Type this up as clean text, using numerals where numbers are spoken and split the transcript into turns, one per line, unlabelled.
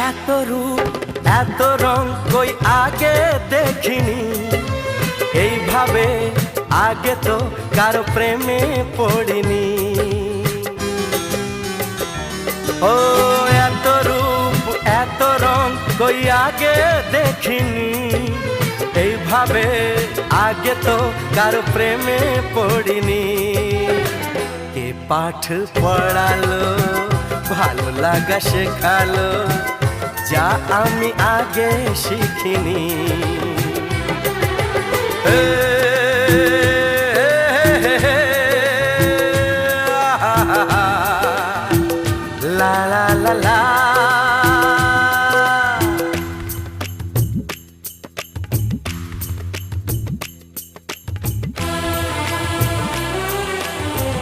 এত রূপ এত রং কই আগে দেখিনি, এইভাবে আগে তো কারো প্রেমে পড়িনি। ও এত রূপ এত রং কই আগে দেখিনি, এইভাবে আগে তো কারো প্রেমে পড়িনি। কে পাঠ পড়ালো, ভালো লাগা শেখালো, যা আমি আগে শিখিনি।